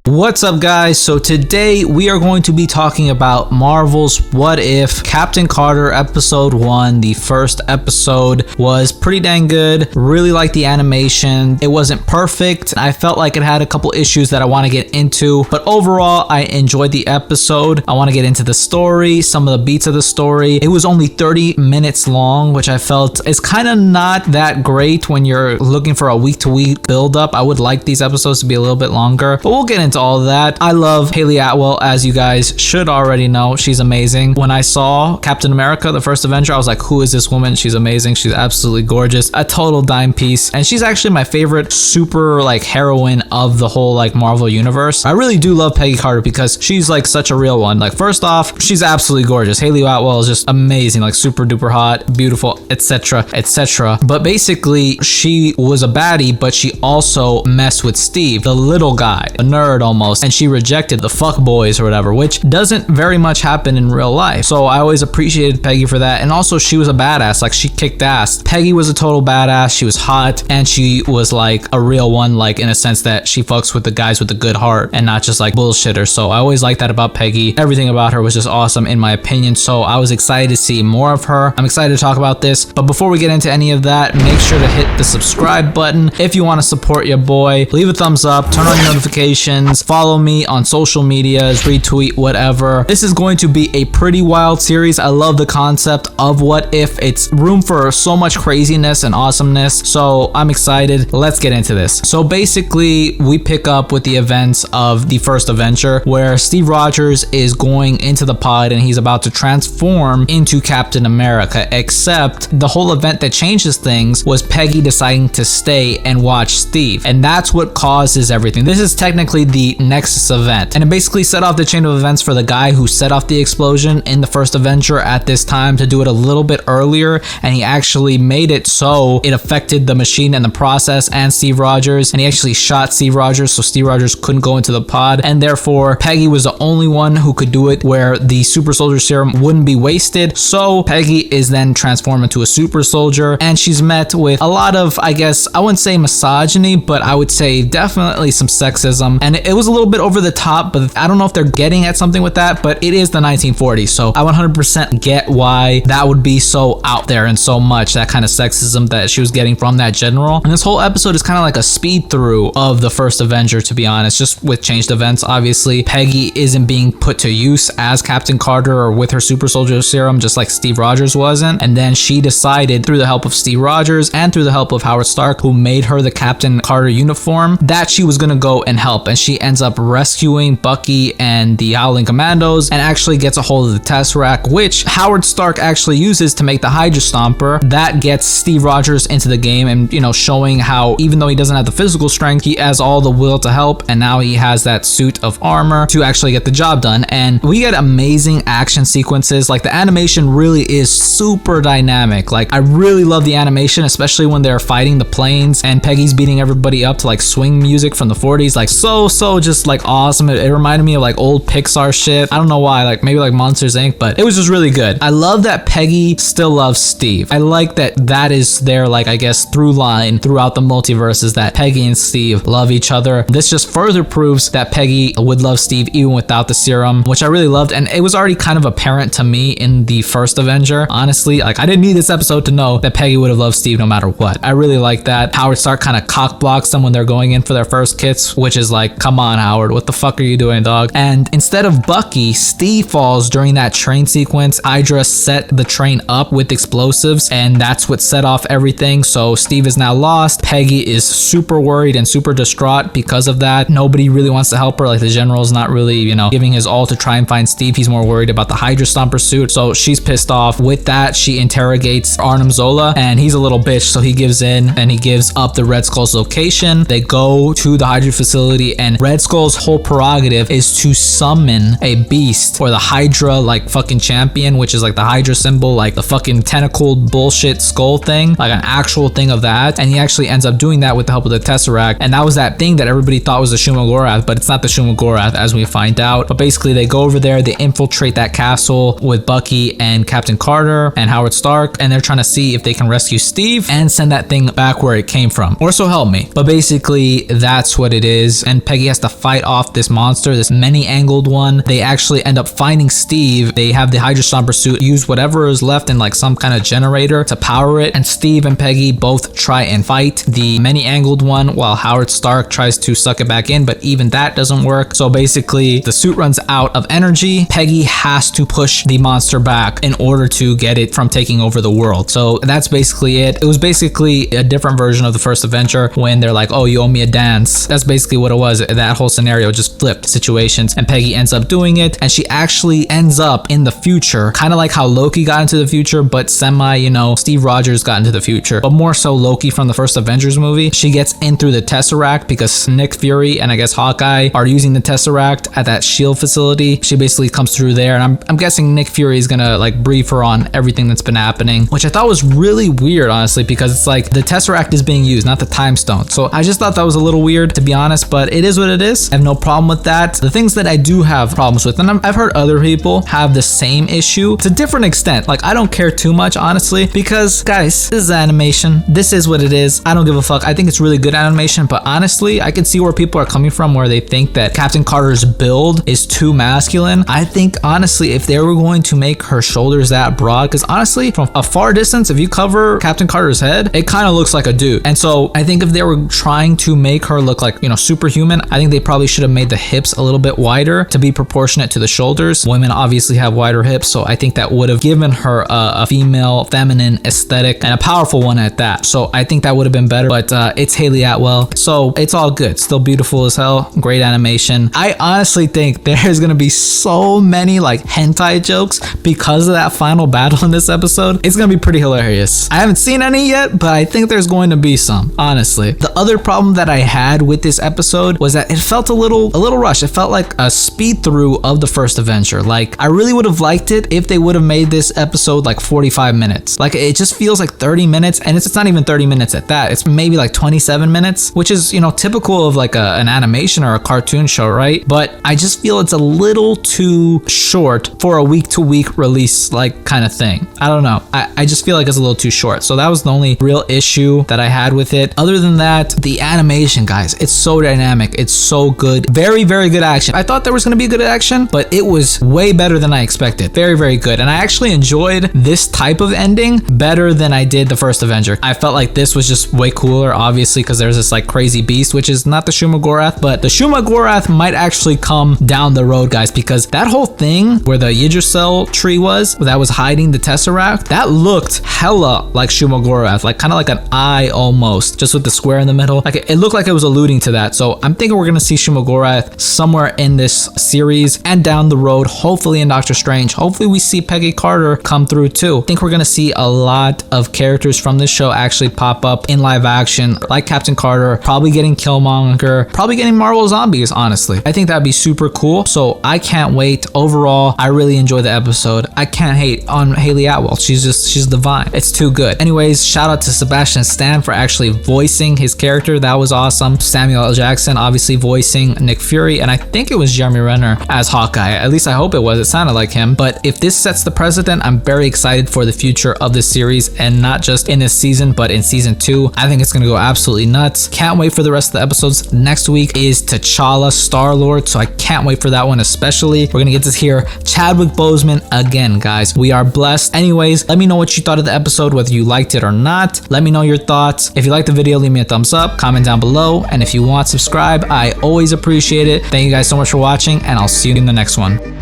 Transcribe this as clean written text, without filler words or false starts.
What's up, guys? So today we are going to be talking about Marvel's What If. Captain Carter episode 1, the first episode, was pretty dang good. Really liked the animation. It wasn't perfect. I felt like it had a couple issues that I want to get into, but overall I enjoyed the episode. I want to get into the story, some of the beats of the story. It was only 30 minutes long, which I felt is kind of not that great when you're looking for a week-to-week build-up. I would like these episodes to be a little bit longer, but we'll get into all of that. I love Hayley Atwell, as you guys should already know. She's amazing. When I saw Captain America, the first Avenger, I was like, who is this woman? She's amazing. She's absolutely gorgeous. A total dime piece. And she's actually my favorite super heroine of the whole Marvel universe. I really do love Peggy Carter because she's such a real one. First off, she's absolutely gorgeous. Hayley Atwell is just amazing, super duper hot, beautiful, etc., etc. But basically, she was a baddie, but she also messed with Steve, the little guy, a nerd almost, and she rejected the fuck boys or whatever, which doesn't very much happen in real life. So I always appreciated Peggy for that. And also, she was a badass. She kicked ass. Peggy was a total badass. She was hot, and she was a real one, in a sense that she fucks with the guys with a good heart and not just bullshitter. So I always liked that about Peggy. Everything about her was just awesome in my opinion. So I was excited to see more of her. I'm excited to talk about this. But before we get into any of that, make sure to hit the subscribe button if you want to support your boy. Leave a thumbs up, turn on your notifications, follow me on social medias, retweet, whatever. This is going to be a pretty wild series. I love the concept of What If. It's room for so much craziness and awesomeness. So I'm excited. Let's get into this. So basically, we pick up with the events of the first Avenger, where Steve Rogers is going into the pod and he's about to transform into Captain America, except the whole event that changes things was Peggy deciding to stay and watch Steve. And that's what causes everything. This is technically the Nexus event, and it basically set off the chain of events for the guy who set off the explosion in the first Avenger at this time to do it a little bit earlier, and he actually made it so it affected the machine and the process and Steve Rogers, and he actually shot Steve Rogers, so Steve Rogers couldn't go into the pod, and therefore Peggy was the only one who could do it where the super soldier serum wouldn't be wasted. So Peggy is then transformed into a super soldier, and she's met with a lot of, I guess, I wouldn't say misogyny, but I would say definitely some sexism, and it was a little bit over the top, but I don't know if they're getting at something with that, but it is the 1940s, so I 100% get why that would be so out there and so much, that kind of sexism that she was getting from that general. And this whole episode is kind of like a speed through of the first Avenger, to be honest, just with changed events. Obviously, Peggy isn't being put to use as Captain Carter or with her super soldier serum, just like Steve Rogers wasn't, and then she decided, through the help of Steve Rogers and through the help of Howard Stark, who made her the Captain Carter uniform, that she was gonna go and help, and she ends up rescuing Bucky and the Howling Commandos and actually gets a hold of the Tesseract, which Howard Stark actually uses to make the Hydra Stomper. That gets Steve Rogers into the game and, showing how even though he doesn't have the physical strength, he has all the will to help, and now he has that suit of armor to actually get the job done. And we get amazing action sequences. The animation really is super dynamic. I really love the animation, especially when they're fighting the planes and Peggy's beating everybody up to swing music from the 40s. So just awesome. It reminded me of old Pixar shit. I don't know why, maybe Monsters Inc., but it was just really good. I love that Peggy still loves Steve. I like that is their I guess through line throughout the multiverse, is that Peggy and Steve love each other. This just further proves that Peggy would love Steve even without the serum, which I really loved, and it was already kind of apparent to me in the first Avenger. Honestly, I didn't need this episode to know that Peggy would have loved Steve no matter what. I really like that. Howard Stark kind of cock blocks them when they're going in for their first kits, which is come on, Howard, what the fuck are you doing, dog? And instead of Bucky, Steve falls during that train sequence. Hydra set the train up with explosives, and that's what set off everything. So Steve is now lost. Peggy is super worried and super distraught because of that. Nobody really wants to help her. The general's not really, giving his all to try and find Steve. He's more worried about the Hydra Stomper suit. So she's pissed off. With that, she interrogates Arnim Zola, and he's a little bitch, so he gives in and he gives up the Red Skull's location. They go to the Hydra facility, and Red Skull's whole prerogative is to summon a beast, or the Hydra fucking champion, which is the Hydra symbol, the fucking tentacled bullshit skull thing, an actual thing of that. And he actually ends up doing that with the help of the Tesseract, and that was that thing that everybody thought was the Shumagorath, but it's not the Shumagorath, as we find out. But basically, they go over there, they infiltrate that castle with Bucky and Captain Carter and Howard Stark, and they're trying to see if they can rescue Steve and send that thing back where it came from, or so help me. But basically, that's what it is, and Peggy has has to fight off this monster, this many-angled one. They actually end up finding Steve. They have the Hydra Stomper suit use whatever is left in like some kind of generator to power it, and Steve and Peggy both try and fight the many-angled one while Howard Stark tries to suck it back in, but even that doesn't work. So basically the suit runs out of energy. Peggy has to push the monster back in order to get it from taking over the world. So that's basically it. It was basically a different version of the first Avenger when they're like, oh, you owe me a dance. That's basically what it was. That whole scenario just flipped situations, and Peggy ends up doing it, and she actually ends up in the future, kind of like how Loki got into the future, but semi, you know, Steve Rogers got into the future, but more so Loki from the first Avengers movie. She gets in through the Tesseract because Nick Fury and I guess Hawkeye are using the Tesseract at that SHIELD facility. She basically comes through there, and I'm guessing Nick Fury is gonna like brief her on everything that's been happening, which I thought was really weird, honestly, because it's like the Tesseract is being used, not the Time Stone. So I just thought that was a little weird, to be honest, but it is what it is. I have no problem with that. The things that I do have problems with, and I've heard other people have the same issue to a different extent. Like, I don't care too much, honestly, because guys, this is animation. This is what it is. I don't give a fuck. I think it's really good animation, but honestly, I can see where people are coming from, where they think that Captain Carter's build is too masculine. I think honestly, if they were going to make her shoulders that broad, because honestly, from a far distance, if you cover Captain Carter's head, it kind of looks like a dude. And so I think if they were trying to make her look like, you know, superhuman, I think they probably should have made the hips a little bit wider to be proportionate to the shoulders. Women obviously have wider hips, so I think that would have given her a female, feminine aesthetic, and a powerful one at that. So I think that would have been better, but it's Hayley Atwell, so it's all good. Still beautiful as hell, great animation. I honestly think there's gonna be so many like hentai jokes because of that final battle in this episode. It's gonna be pretty hilarious. I haven't seen any yet, but I think there's going to be some, honestly. The other problem that I had with this episode was that it felt a little rushed. It felt like a speed through of the first Avenger. Like, I really would have liked it if they would have made this episode like 45 minutes. Like, it just feels like 30 minutes, and it's not even 30 minutes at that. It's maybe like 27 minutes, which is, you know, typical of like an animation or a cartoon show, right? But I just feel it's a little too short for a week-to-week release like kind of thing. I don't know. I just feel like it's a little too short. So that was the only real issue that I had with it. Other than that, the animation, guys, it's so dynamic. It's so good. Very, very good action. I thought there was going to be good action, but it was way better than I expected. Very, very good. And I actually enjoyed this type of ending better than I did the first Avenger. I felt like this was just way cooler, obviously, because there's this like crazy beast, which is not the Shumagorath, but the Shumagorath might actually come down the road, guys, because that whole thing where the Yggdrasil tree was, that was hiding the Tesseract, that looked hella like Shumagorath, like kind of like an eye almost, just with the square in the middle. Like it looked like it was alluding to that. So I'm thinking we're gonna see Shumagorath somewhere in this series and down the road, hopefully in Doctor Strange. Hopefully we see Peggy Carter come through too. I think we're gonna see a lot of characters from this show actually pop up in live action, like Captain Carter, probably getting Killmonger, probably getting Marvel Zombies, honestly. I think that'd be super cool. So I can't wait. Overall, I really enjoyed the episode. I can't hate on Hayley Atwell. She's divine. It's too good. Anyways, shout out to Sebastian Stan for actually voicing his character. That was awesome. Samuel L. Jackson obviously voicing Nick Fury, and I think it was Jeremy Renner as Hawkeye. At least I hope it was. It sounded like him. But if this sets the precedent, I'm very excited for the future of this series, and not just in this season, but in season 2. I think it's gonna go absolutely nuts. Can't wait for the rest of the episodes. Next week is T'Challa Star-Lord, so I can't wait for that one especially. We're gonna get to hear Chadwick Boseman again, guys. We are blessed. Anyways, let me know what you thought of the episode, whether you liked it or not. Let me know your thoughts. If you liked the video, leave me a thumbs up, comment down below, and if you want, subscribe. I always appreciate it. Thank you guys so much for watching, and I'll see you in the next one.